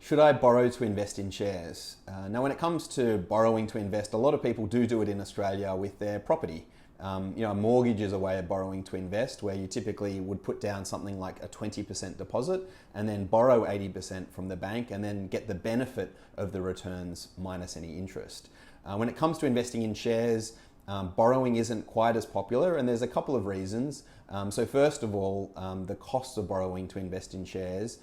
Should I borrow to invest in shares? Now, when it comes to borrowing to invest, a lot of people do it in Australia with their property. A mortgage is a way of borrowing to invest where you typically would put down something like a 20% deposit and then borrow 80% from the bank and then get the benefit of the returns minus any interest. When it comes to investing in shares, borrowing isn't quite as popular, and there's a couple of reasons. So first of all, the costs of borrowing to invest in shares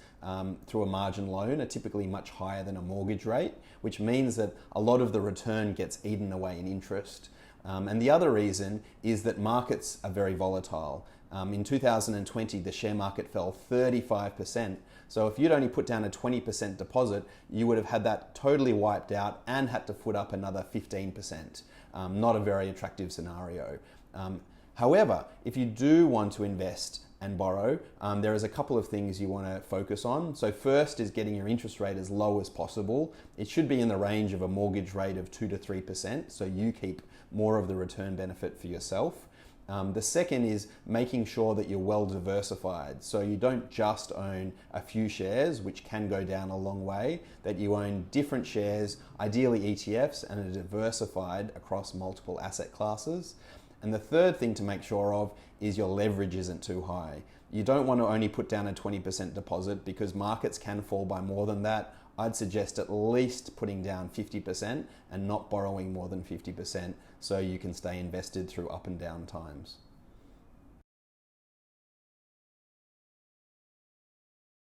through a margin loan are typically much higher than a mortgage rate, which means that a lot of the return gets eaten away in interest. And the other reason is that markets are very volatile. In 2020, the share market fell 35%. So if you'd only put down a 20% deposit, you would have had that totally wiped out and had to foot up another 15%. Not a very attractive scenario. However, if you do want to invest and borrow, there is a couple of things you want to focus on. So first is getting your interest rate as low as possible. It should be in the range of a mortgage rate of 2 to 3%, so you keep more of the return benefit for yourself. The second is making sure that you're well diversified. So you don't just own a few shares, which can go down a long way, that you own different shares, ideally ETFs, and are diversified across multiple asset classes. And the third thing to make sure of is your leverage isn't too high. You don't want to only put down a 20% deposit because markets can fall by more than that. I'd suggest at least putting down 50% and not borrowing more than 50% so you can stay invested through up and down times.